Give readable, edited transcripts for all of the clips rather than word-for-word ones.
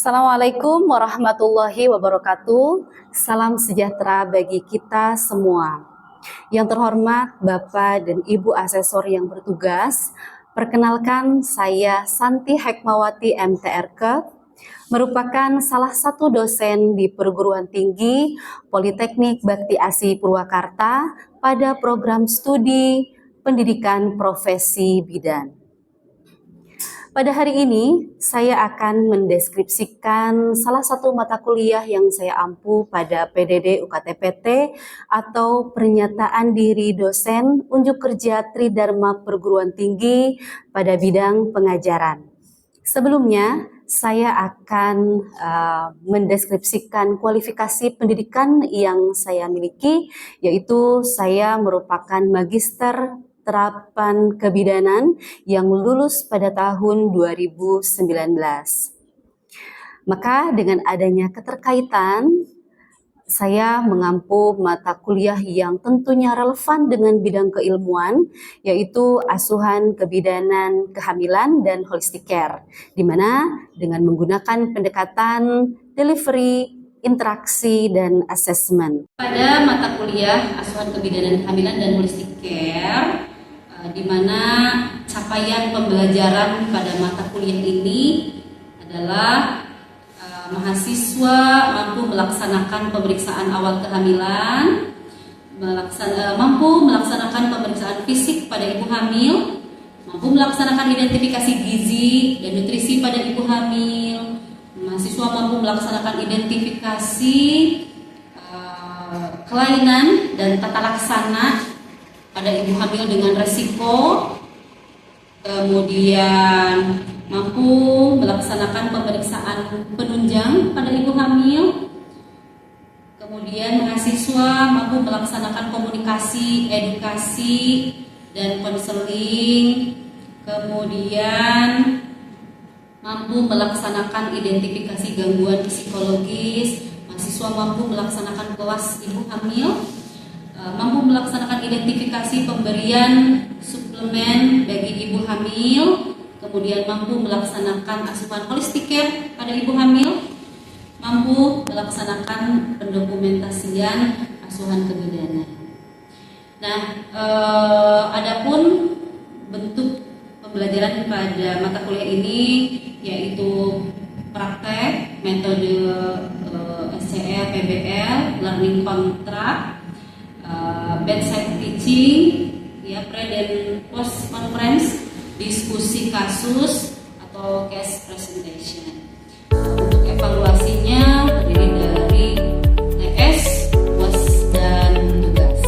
Assalamualaikum warahmatullahi wabarakatuh. Salam sejahtera bagi kita semua. Yang terhormat Bapak dan Ibu Asesor yang bertugas, perkenalkan saya Santi Hekmawati MTRK, merupakan salah satu dosen di Perguruan Tinggi Politeknik Bakti Asi Purwakarta pada program studi Pendidikan Profesi Bidan. Pada hari ini, saya akan mendeskripsikan salah satu mata kuliah yang saya ampu pada PDD UKT-PT atau Pernyataan Diri Dosen Unjuk Kerja Tridharma Perguruan Tinggi pada bidang pengajaran. Sebelumnya, saya akan mendeskripsikan kualifikasi pendidikan yang saya miliki, yaitu saya merupakan Magister Terapan Kebidanan yang lulus pada tahun 2019. Maka dengan adanya keterkaitan, saya mengampu mata kuliah yang tentunya relevan dengan bidang keilmuan, yaitu asuhan kebidanan kehamilan dan holistic care, di mana dengan menggunakan pendekatan delivery, interaksi, dan assessment. Pada mata kuliah asuhan kebidanan kehamilan dan holistic care, di mana capaian pembelajaran pada mata kuliah ini adalah mahasiswa mampu melaksanakan pemeriksaan awal kehamilan, mampu melaksanakan pemeriksaan fisik pada ibu hamil, mampu melaksanakan identifikasi gizi dan nutrisi pada ibu hamil, mahasiswa mampu melaksanakan identifikasi kelainan dan tata laksana pada ibu hamil dengan resiko, kemudian mampu melaksanakan pemeriksaan penunjang pada ibu hamil, kemudian mahasiswa mampu melaksanakan komunikasi, edukasi, dan konseling, kemudian mampu melaksanakan identifikasi gangguan psikologis, mahasiswa mampu melaksanakan kelas ibu hamil, mampu melaksanakan identifikasi pemberian suplemen bagi ibu hamil, kemudian mampu melaksanakan asuhan holistic care pada ibu hamil, mampu melaksanakan pendokumentasian asuhan kebidanan. Nah, adapun bentuk pembelajaran pada mata kuliah ini yaitu praktek, metode SCR, PBL, learning contract, bedside teaching, ya, pre dan post conference, diskusi kasus atau case presentation. Untuk evaluasinya terdiri dari TS, UAS, dan tugas.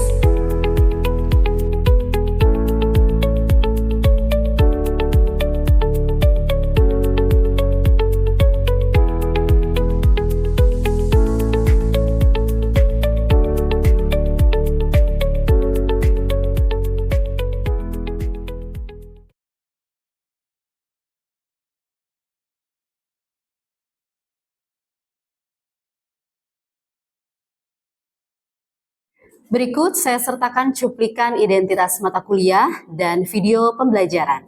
Berikut saya sertakan cuplikan identitas mata kuliah dan video pembelajaran.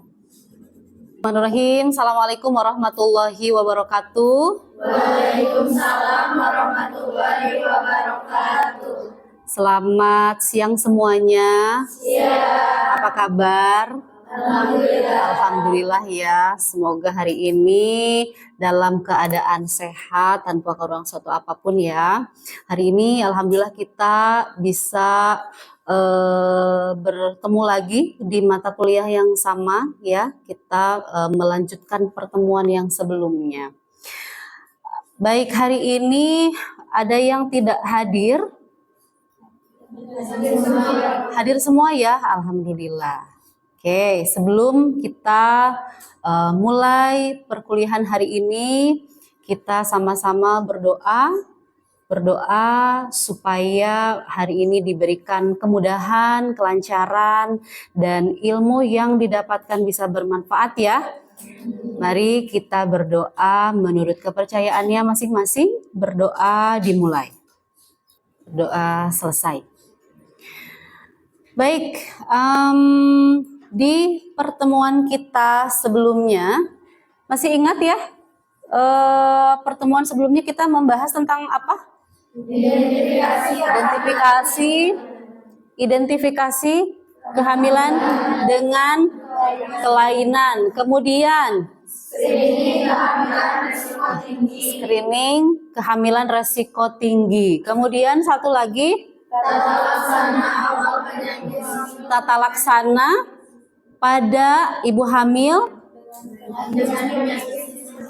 Bismillahirrahmanirrahim. Assalamualaikum warahmatullahi wabarakatuh. Waalaikumsalam warahmatullahi wabarakatuh. Selamat siang semuanya. Siang. Apa kabar? Alhamdulillah. Alhamdulillah ya. Semoga hari ini dalam keadaan sehat tanpa kurang suatu apapun ya. Hari ini alhamdulillah kita bisa bertemu lagi di mata kuliah yang sama ya. Kita melanjutkan pertemuan yang sebelumnya. Baik, hari ini ada yang tidak hadir? Hadir semua ya, alhamdulillah. Oke, sebelum kita mulai perkuliahan hari ini, kita sama-sama berdoa supaya hari ini diberikan kemudahan, kelancaran, dan ilmu yang didapatkan bisa bermanfaat ya. Mari kita berdoa menurut kepercayaannya masing-masing. Berdoa dimulai. Berdoa selesai. Baik, di pertemuan kita sebelumnya, masih ingat ya pertemuan sebelumnya kita membahas tentang apa? Identifikasi kehamilan dengan kelainan. Kemudian screening kehamilan resiko tinggi. Kemudian satu lagi tata laksana pada ibu hamil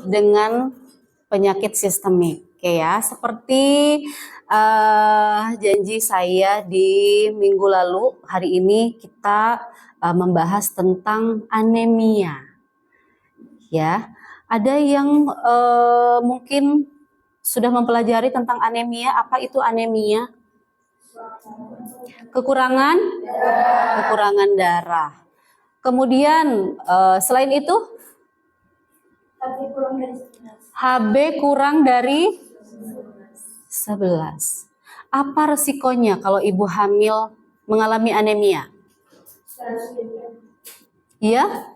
dengan penyakit sistemik. Oke ya, seperti janji saya di minggu lalu, hari ini kita membahas tentang anemia. Ya, ada yang mungkin sudah mempelajari tentang anemia. Apa itu anemia? Kekurangan darah. Kemudian selain itu HB kurang dari 11. Apa resikonya kalau ibu hamil mengalami anemia? Iya?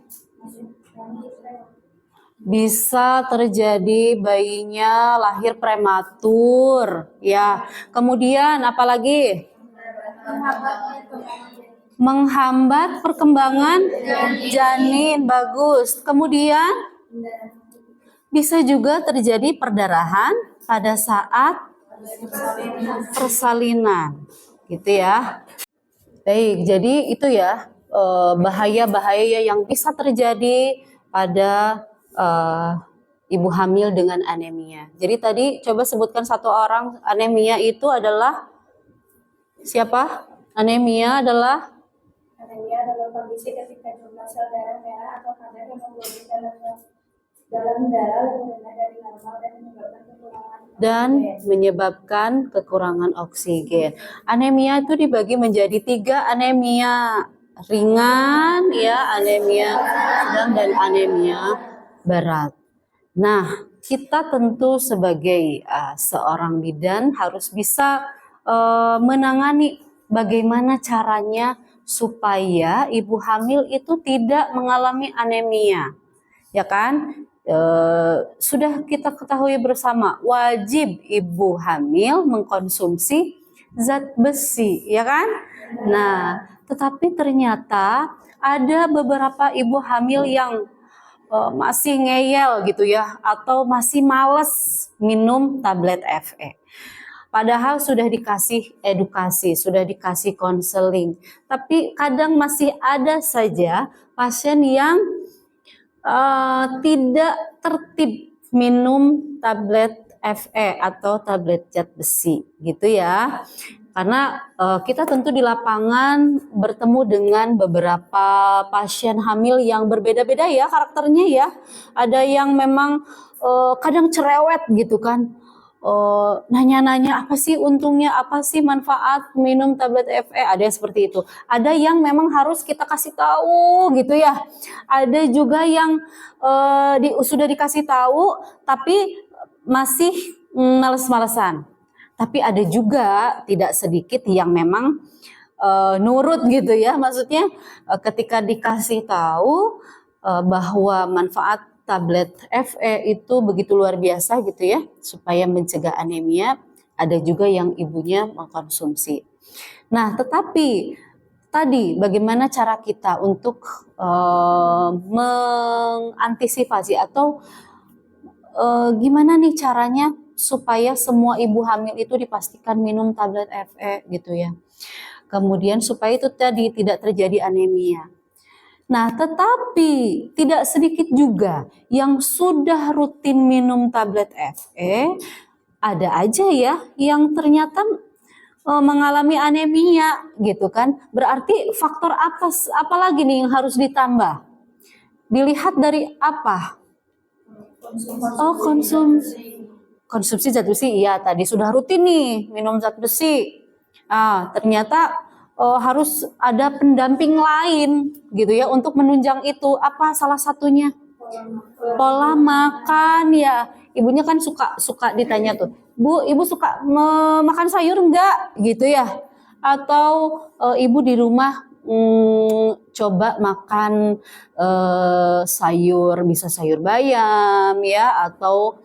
Bisa terjadi bayinya lahir prematur, ya. Kemudian apalagi? Menghambat perkembangan janin, bagus. Kemudian bisa juga terjadi perdarahan pada saat persalinan, gitu ya. Baik, jadi itu ya bahaya-bahaya yang bisa terjadi pada ibu hamil dengan anemia. Jadi tadi coba sebutkan satu orang. Anemia itu adalah siapa? Anemia adalah kondisi ketika jumlah sel darah merah atau kadar hemoglobin dalam darah lebih rendah dari normal dan menyebabkan kekurangan oksigen. Anemia itu dibagi menjadi 3 anemia ringan, ya, anemia sedang dan anemia berat. Nah, kita tentu sebagai seorang bidan harus bisa menangani bagaimana caranya supaya ibu hamil itu tidak mengalami anemia, ya kan? Sudah kita ketahui bersama, wajib ibu hamil mengkonsumsi zat besi, ya kan? Nah, tetapi ternyata ada beberapa ibu hamil yang masih ngeyel gitu ya, atau masih males minum tablet FE. Padahal sudah dikasih edukasi, sudah dikasih konseling, tapi kadang masih ada saja pasien yang tidak tertib minum tablet FE atau tablet zat besi, gitu ya. Karena kita tentu di lapangan bertemu dengan beberapa pasien hamil yang berbeda-beda ya karakternya ya. Ada yang memang kadang cerewet gitu kan. Nanya-nanya apa sih untungnya, apa sih manfaat minum tablet FE, ada yang seperti itu. Ada yang memang harus kita kasih tahu gitu ya. Ada juga yang sudah dikasih tahu tapi masih males-malesan. Tapi ada juga tidak sedikit yang memang nurut gitu ya. Maksudnya ketika dikasih tahu bahwa manfaat tablet FE itu begitu luar biasa gitu ya, supaya mencegah anemia, ada juga yang ibunya mengkonsumsi. Nah, tetapi tadi bagaimana cara kita untuk mengantisipasi atau gimana nih caranya supaya semua ibu hamil itu dipastikan minum tablet FE gitu ya. Kemudian supaya itu tadi tidak terjadi anemia. Nah, tetapi tidak sedikit juga yang sudah rutin minum tablet FE, ada aja ya yang ternyata mengalami anemia gitu kan. Berarti faktor apa lagi nih yang harus ditambah? Dilihat dari apa? Konsumsi zat besi. Iya, tadi sudah rutin nih minum zat besi. Ternyata harus ada pendamping lain gitu ya untuk menunjang itu. Apa salah satunya? Pola makan ya. Ibunya kan suka ditanya tuh, Bu, ibu suka makan sayur enggak? Gitu ya. Atau ibu di rumah coba makan sayur, bisa sayur bayam ya, atau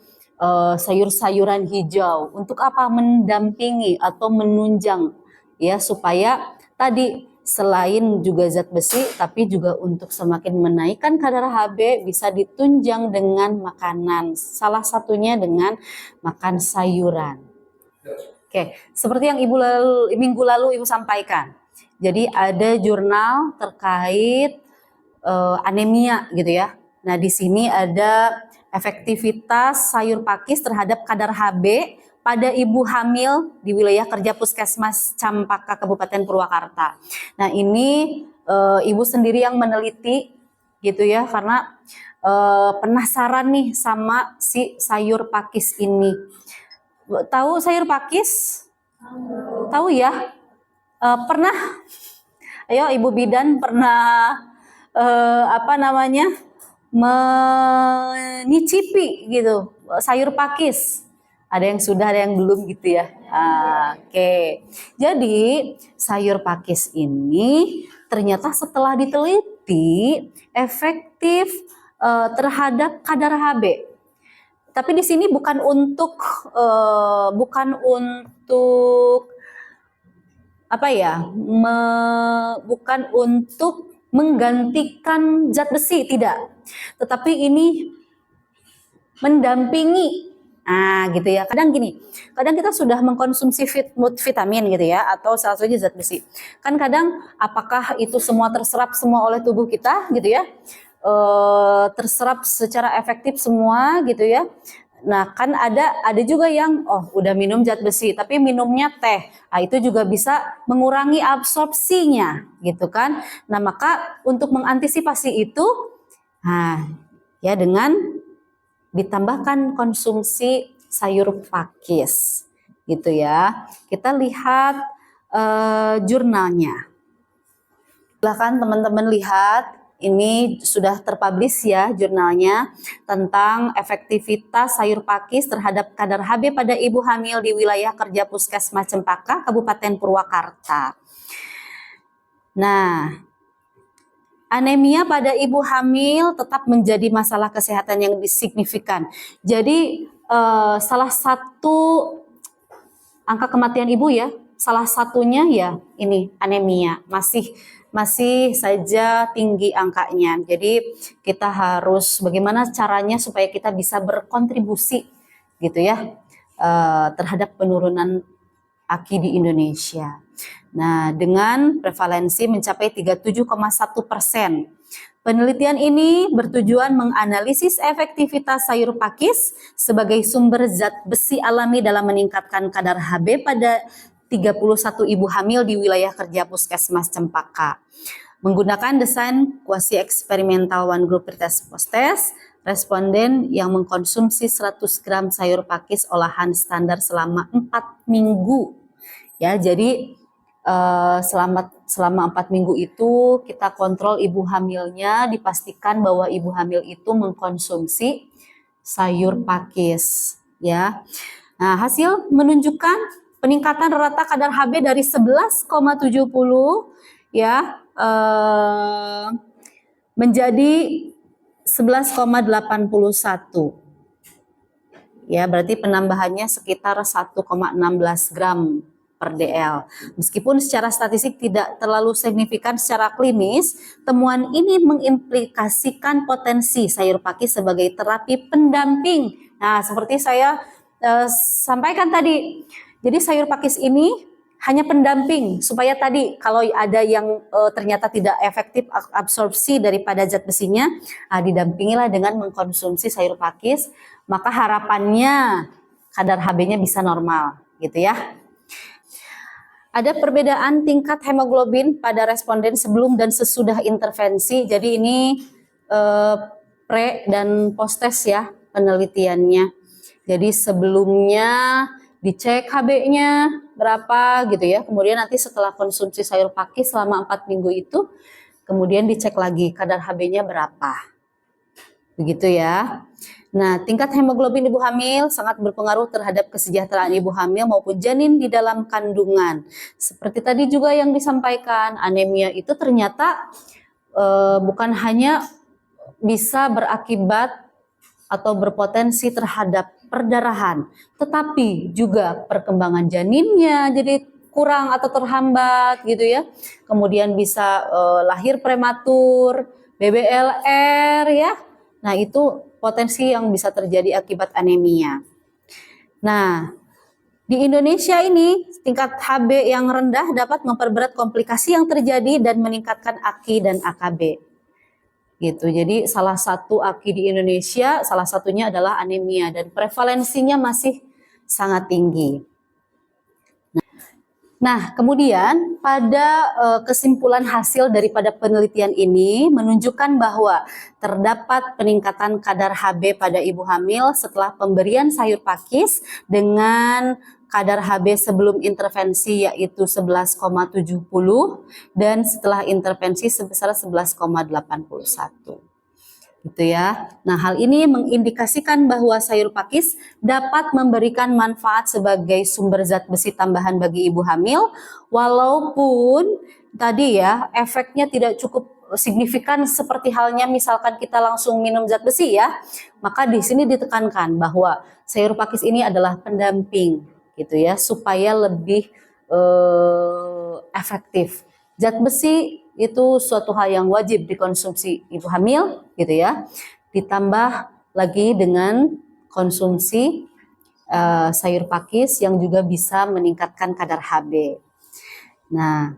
sayur-sayuran hijau. Untuk apa? Mendampingi atau menunjang ya, supaya tadi selain juga zat besi, tapi juga untuk semakin menaikkan kadar HB bisa ditunjang dengan makanan. Salah satunya dengan makan sayuran. Oke, seperti yang minggu lalu Ibu sampaikan. Jadi ada jurnal terkait anemia gitu ya. Nah, di sini ada efektivitas sayur pakis terhadap kadar HB pada ibu hamil di wilayah kerja Puskesmas Campaka Kabupaten Purwakarta. Nah, ini ibu sendiri yang meneliti gitu ya, karena penasaran nih sama si sayur pakis ini. Tahu sayur pakis? Tahu ya? Pernah? Ayo Ibu Bidan pernah menyicipi gitu sayur pakis? Ada yang sudah, ada yang belum gitu ya. Oke. Jadi sayur pakis ini ternyata setelah diteliti efektif terhadap kadar HB. Tapi di sini bukan untuk bukan untuk menggantikan zat besi, tidak. Tetapi ini mendampingi. Nah, gitu ya. Kadang kita sudah mengkonsumsi vitamin gitu ya, atau salah satunya zat besi. Kan kadang apakah itu semua terserap semua oleh tubuh kita gitu ya? Terserap secara efektif semua gitu ya. Nah, kan ada juga yang udah minum zat besi tapi minumnya teh. Nah, itu juga bisa mengurangi absorpsinya gitu kan. Nah, maka untuk mengantisipasi itu ya dengan ditambahkan konsumsi sayur pakis gitu ya. Kita lihat jurnalnya. Silahkan teman-teman lihat. Ini sudah terpublish ya jurnalnya tentang efektivitas sayur pakis terhadap kadar HB pada ibu hamil di wilayah kerja Puskesmas Cempaka, Kabupaten Purwakarta. Nah, anemia pada ibu hamil tetap menjadi masalah kesehatan yang signifikan. Jadi salah satu angka kematian ibu ya, salah satunya ya ini anemia, masih saja tinggi angkanya. Jadi kita harus bagaimana caranya supaya kita bisa berkontribusi gitu ya terhadap penurunan AKI di Indonesia. Nah, dengan prevalensi mencapai 37,1%. Penelitian ini bertujuan menganalisis efektivitas sayur pakis sebagai sumber zat besi alami dalam meningkatkan kadar HB pada 31 ibu hamil di wilayah kerja Puskesmas Cempaka. Menggunakan desain kuasi eksperimental one group pretest post-test, responden yang mengkonsumsi 100 gram sayur pakis olahan standar selama 4 minggu. Ya, jadi selama 4 minggu itu kita kontrol ibu hamilnya, dipastikan bahwa ibu hamil itu mengkonsumsi sayur pakis. Ya, nah hasil menunjukkan peningkatan rata kadar HB dari 11,70 ya menjadi 11,81. Ya, berarti penambahannya sekitar 1,16 gram per DL. Meskipun secara statistik tidak terlalu signifikan secara klinis, temuan ini mengimplikasikan potensi sayur pakis sebagai terapi pendamping. Nah, seperti saya sampaikan tadi, jadi sayur pakis ini hanya pendamping supaya tadi kalau ada yang ternyata tidak efektif absorpsi daripada zat besinya, didampingilah dengan mengkonsumsi sayur pakis, maka harapannya kadar HB-nya bisa normal gitu ya. Ada perbedaan tingkat hemoglobin pada responden sebelum dan sesudah intervensi. Jadi ini pre dan post test ya penelitiannya. Jadi sebelumnya dicek HB-nya berapa gitu ya. Kemudian nanti setelah konsumsi sayur pakis selama 4 minggu itu, kemudian dicek lagi kadar HB-nya berapa. Begitu ya. Nah, tingkat hemoglobin ibu hamil sangat berpengaruh terhadap kesejahteraan ibu hamil maupun janin di dalam kandungan. Seperti tadi juga yang disampaikan, anemia itu ternyata bukan hanya bisa berakibat atau berpotensi terhadap perdarahan, tetapi juga perkembangan janinnya jadi kurang atau terhambat gitu ya. Kemudian bisa lahir prematur, BBLR ya. Nah, itu potensi yang bisa terjadi akibat anemia. Nah, di Indonesia ini tingkat HB yang rendah dapat memperberat komplikasi yang terjadi dan meningkatkan AKI dan AKB. Gitu. Jadi salah satu AKI di Indonesia salah satunya adalah anemia dan prevalensinya masih sangat tinggi. Nah, kemudian pada kesimpulan hasil daripada penelitian ini menunjukkan bahwa terdapat peningkatan kadar HB pada ibu hamil setelah pemberian sayur pakis dengan kadar HB sebelum intervensi yaitu 11,70 dan setelah intervensi sebesar 11,81. Gitu ya. Nah, hal ini mengindikasikan bahwa sayur pakis dapat memberikan manfaat sebagai sumber zat besi tambahan bagi ibu hamil, walaupun tadi ya efeknya tidak cukup signifikan seperti halnya misalkan kita langsung minum zat besi ya. Maka di sini ditekankan bahwa sayur pakis ini adalah pendamping gitu ya, supaya lebih efektif. Zat besi itu suatu hal yang wajib dikonsumsi ibu hamil gitu ya, ditambah lagi dengan konsumsi sayur pakis yang juga bisa meningkatkan kadar HB. Nah,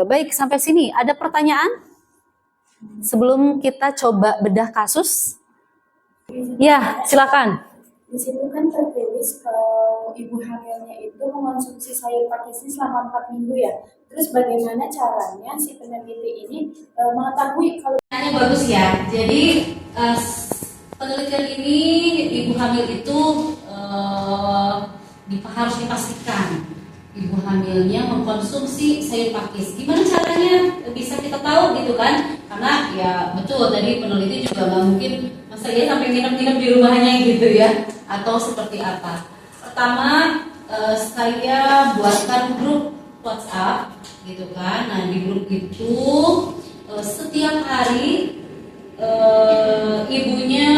baik sampai sini ada pertanyaan sebelum kita coba bedah kasus? Ya, silakan. Di situ kan tertulis kalau ibu hamilnya itu mengonsumsi sayur pakisnya selama 4 minggu ya. Terus bagaimana caranya si peneliti ini mengetahui kalau Bagus ya. Jadi penelitian ini ibu hamil itu harus dipastikan ibu hamilnya mengkonsumsi sayur pakis. Gimana caranya bisa kita tahu gitu kan? Karena ya betul tadi peneliti juga nggak mungkin masa dia sampai nginep-nginep di rumahnya gitu ya, atau seperti apa. Pertama saya buatkan grup WhatsApp gitu kan. Nah, di grup itu setiap hari ibunya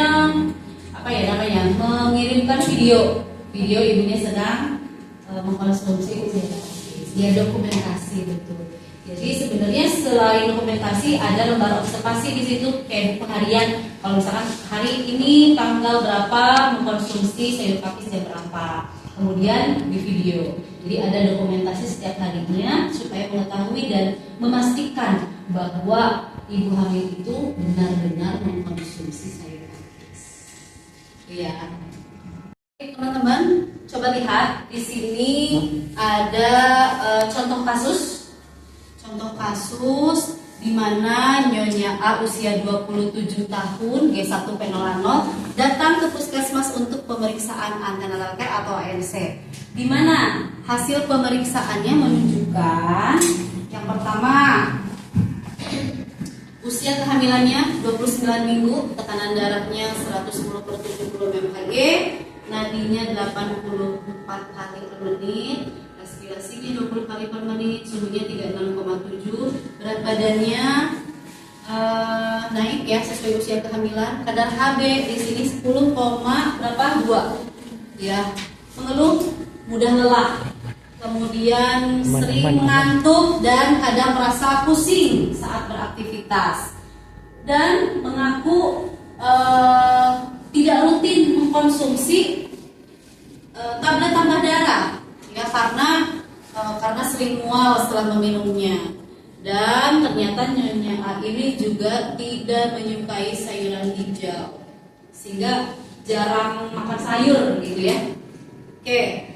mengirimkan video ibunya sedang mengkonsumsi dia dokumentasi betul. Jadi sebenarnya selain dokumentasi ada lembar observasi di situ kayak buku harian. Kalau misalkan hari ini tanggal berapa mengkonsumsi sayur pakis jam berapa, kemudian di video. Jadi ada dokumentasi setiap harinya supaya mengetahui dan memastikan bahwa ibu hamil itu benar-benar mengkonsumsi sayur pakis. Iya. Teman-teman, coba lihat di sini ada contoh kasus di mana Nyonya A usia 27 tahun, G1 P0 datang ke puskesmas untuk pemeriksaan antenatal care atau ANC. Di mana hasil pemeriksaannya menunjukkan yang pertama usia kehamilannya 29 minggu, tekanan darahnya 110/70 mmHg, nadinya 84 kali per menit, respirasinya 20 kali per menit, suhunya 36,7, berat badannya naik ya sesuai usia kehamilan. Kadar HB di sini 10, berapa? 2. Ya, mengeluh, mudah lelah, kemudian sering mengantuk dan kadang merasa pusing saat beraktivitas, dan mengaku tidak rutin mengkonsumsi tablet tambah darah ya karena sering mual setelah meminumnya. Dan ternyata Nyonya A ini juga tidak menyukai sayuran hijau sehingga jarang makan sayur gitu ya. Oke.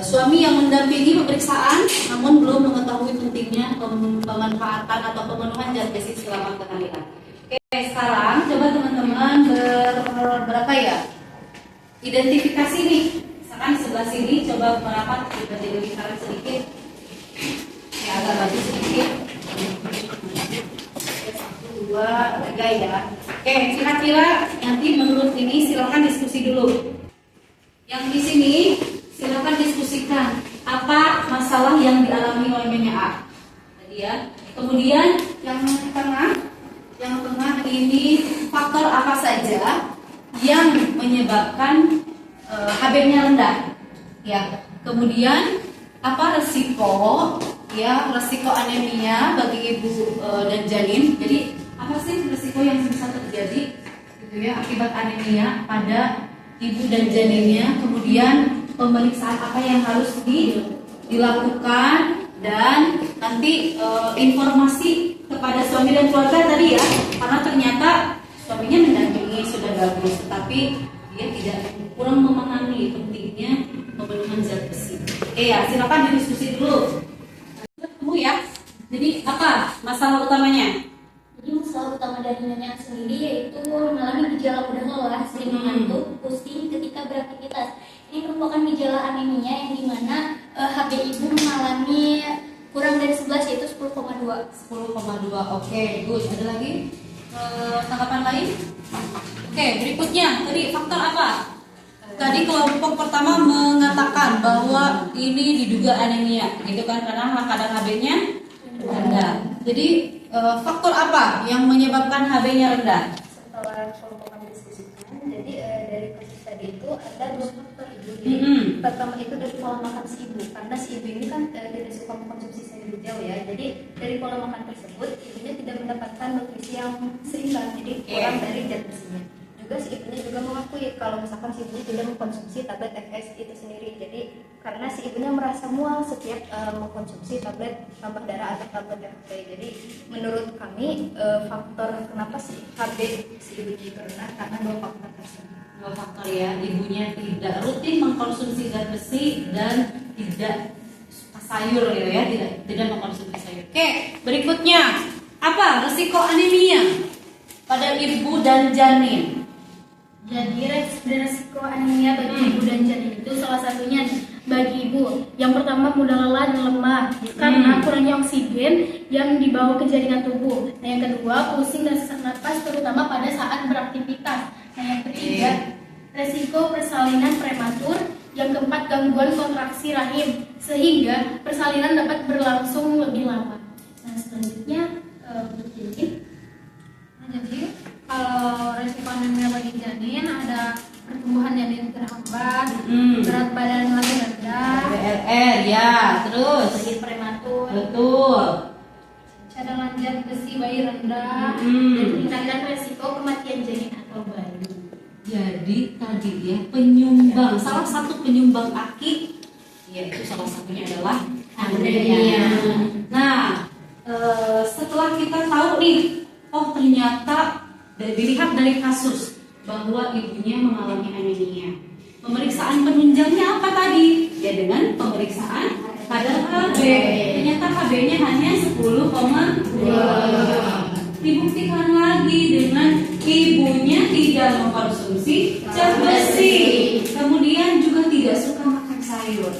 Suami yang mendampingi pemeriksaan namun belum mengetahui pentingnya pemanfaatan atau pemenuhan zat besi selama kehamilan. Oke, sekarang coba teman-teman berapa ya? Identifikasi nih. Misalkan di sebelah sini coba merapat kita lebih kanan sedikit. Ya, agak maju sedikit. Oke, 1, 2, 2, 3 ya. Oke, kira-kira nanti menurut ini silakan diskusi dulu. Yang di sini silakan diskusikan apa masalah yang dialami oleh Nyonya A. Tadi ya. Kemudian yang tengah ini faktor apa saja yang menyebabkan HB-nya rendah. Ya. Kemudian apa resiko anemia bagi ibu dan janin. Jadi apa sih resiko yang bisa terjadi gitu ya akibat anemia pada ibu dan janinnya. Kemudian pemeriksaan apa yang harus dilakukan, dan nanti informasi kepada suami dan keluarga tadi ya, karena ternyata suaminya mendampingi sudah bagus, tetapi dia kurang memahami pentingnya pemenuhan zat besi. Oke ya, silakan didiskusi dulu. Ketemu ya. Jadi apa masalah utamanya? Jadi masalah utama dari Nyonya sendiri yaitu mengalami gejala mudah lelah, sering mengantuk, pusing ketika beraktivitas. Ini merupakan gejala anemia yang dimana HB ibu mengalami kurang dari 11 yaitu 10,2. 10,2. Oke, good. Ada lagi tanggapan lain? Oke, berikutnya tadi faktor apa? Tadi kelompok pertama mengatakan bahwa ini diduga anemia, gitu kan, karena kadar HB-nya rendah. Jadi faktor apa yang menyebabkan HB-nya rendah? Setelah kelompok kami diskusikan, jadi dari kasus tadi itu ada 2 faktor ibu. Pertama itu dari pola makan si ibu, karena si ibu ini kan tidak suka mengkonsumsi sayur hijau ya. Jadi dari pola makan tersebut ibunya tidak mendapatkan nutrisi yang seimbang, jadi kurang dari zat besinya. Juga si ibunya juga mengakui kalau misalkan si ibunya tidak mengkonsumsi tablet FS itu sendiri. Jadi karena si ibunya merasa mual setiap mengkonsumsi tablet tambah darah atau tablet FP. Jadi menurut kami faktor kenapa si HB si ibu itu rendah karena 2 faktor tersebut. 2 faktor ya, ibunya tidak rutin mengkonsumsi zat besi dan tidak suka sayur gitu ya, tidak mengkonsumsi sayur. Oke, berikutnya apa resiko anemia pada ibu dan janin? Jadi resiko anemia bagi ibu dan janin itu salah satunya bagi ibu. Yang pertama mudah lelah dan lemah karena kurangnya oksigen yang dibawa ke jaringan tubuh. Nah yang kedua pusing dan sesak napas terutama pada saat beraktivitas. Nah yang ketiga resiko persalinan prematur. Yang keempat gangguan kontraksi rahim sehingga persalinan dapat berlangsung lebih lama. Nah selanjutnya jadi kalau resiko anemia bagi janin ada pertumbuhan janin terhambat, berat badan lebih rendah, BLR ya, terus lahir prematur, betul, cadangan zat besi bayi rendah, dan meningkatkan resiko kematian janin atau bayi. Jadi tadi ya penyumbang, salah satu penyumbang aki, yaitu salah satunya adalah anemia. Nah, setelah kita tahu nih, oh ternyata dilihat dari kasus bahwa ibunya mengalami anemia. Pemeriksaan penunjangnya apa tadi? Ya dengan pemeriksaan kadar HB. Ternyata HB-nya hanya 10,2. Dibuktikan lagi dengan ibunya tidak mengkonsumsi zat besi. Kemudian juga tidak suka makan sayur.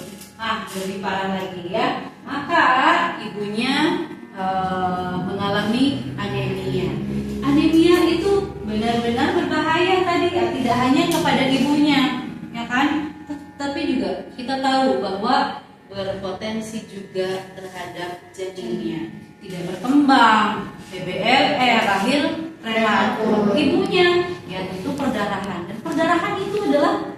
Lebih parah lagi ya. Maka ibunya mengalami anemia. Anemia itu benar-benar berbahaya tadi ya, tidak hanya kepada ibunya, ya kan? Tapi juga kita tahu bahwa berpotensi juga terhadap janinnya, tidak berkembang, BBLR, lahir prematur. Ibunya ya tentu perdarahan, dan perdarahan itu adalah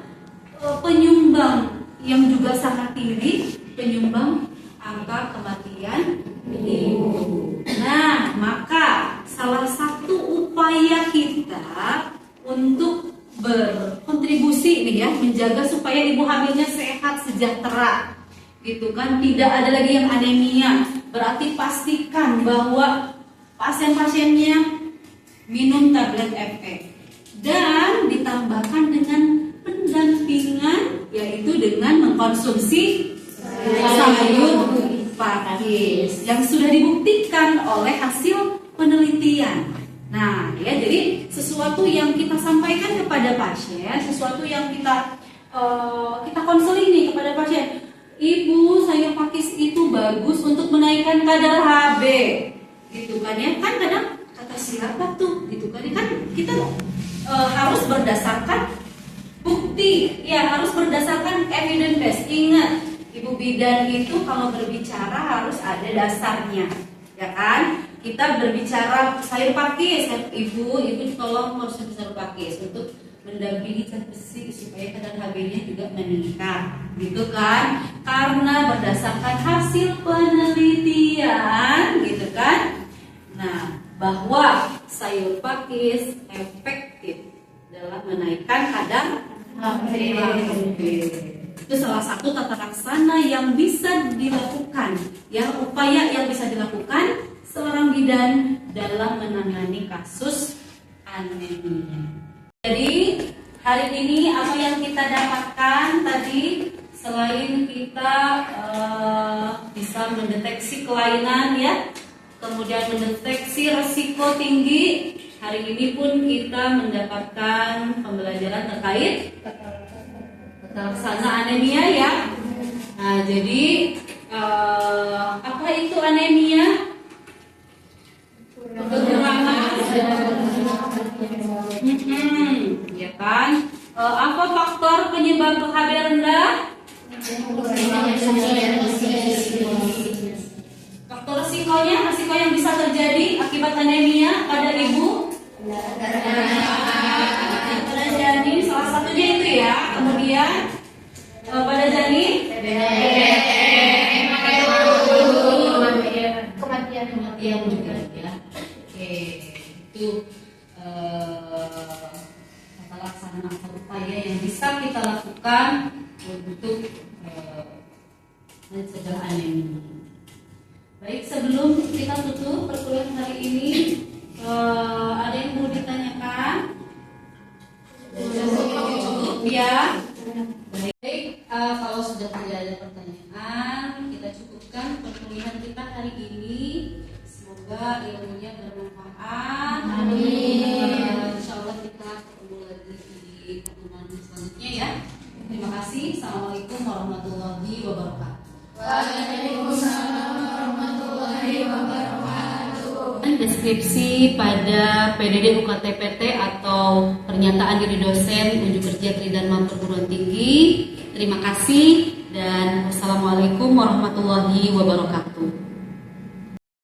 penyumbang yang juga sangat tinggi, penyumbang angka kematian ibu. Nah, maka salah satu upaya kita untuk berkontribusi nih ya, menjaga supaya ibu hamilnya sehat, sejahtera, gitu kan, tidak ada lagi yang anemia. Berarti pastikan bahwa pasien-pasiennya minum tablet FE dan ditambahkan dengan pendampingan, yaitu dengan mengkonsumsi sayur pakis yang sudah dibuktikan oleh hasil penelitian. Nah, ya jadi sesuatu yang kita sampaikan kepada pasien, sesuatu yang kita konseling nih kepada pasien. Ibu, sayur pakis itu bagus untuk menaikkan kadar HB, gitu kan ya? Kan kadang kata siapa tuh gitu kan? Kan kita harus berdasarkan bukti, ya harus berdasarkan evidence based. Ingat, ibu bidan itu kalau berbicara harus ada dasarnya, ya kan? Kita berbicara sayur pakis, ibu tolong konsumsi sayur pakis untuk mendampingi zat besi supaya kadar HB-nya juga meningkat, gitu kan? Karena berdasarkan hasil penelitian, gitu kan? Nah, bahwa sayur pakis efektif dalam menaikkan kadar HB. Itu salah satu tata laksana yang bisa dilakukan, ya upaya yang bisa dilakukan seorang bidan dalam menangani kasus anemia. Jadi hari ini apa yang kita dapatkan tadi, selain kita bisa mendeteksi kelainan ya, kemudian mendeteksi resiko tinggi, hari ini pun kita mendapatkan pembelajaran terkait tata laksana anemia ya. Nah, jadi apa itu anemia? Ya kan? Apa faktor penyebab HB rendah? Faktor resiko yang bisa terjadi akibat anemia pada ibu, pada janin, salah satunya itu ya. Kemudian pada janin, kematian juga ya. Oke, itu tata laksana atau upaya yang bisa kita lakukan untuk mencegah anemia. Baik, sebelum kita tutup perkuliahan hari ini, ada yang mau ditanyakan? Cukup ya. Baik, kalau sudah tidak ada pertanyaan, kita cukupkan perkuliahan kita hari ini. Semoga ilmunya bermanfaat. Amin. Insyaallah kita ketemu lagi di pertemuan selanjutnya ya. Terima kasih. Assalamualaikum warahmatullahi wabarakatuh. Waalaikumsalam warahmatullahi wabarakatuh. Deskripsi pada PDD UKT-PT atau pernyataan diri dosen unjuk kerja Tridharma Perguruan Tinggi. Terima kasih dan wassalamualaikum warahmatullahi wabarakatuh.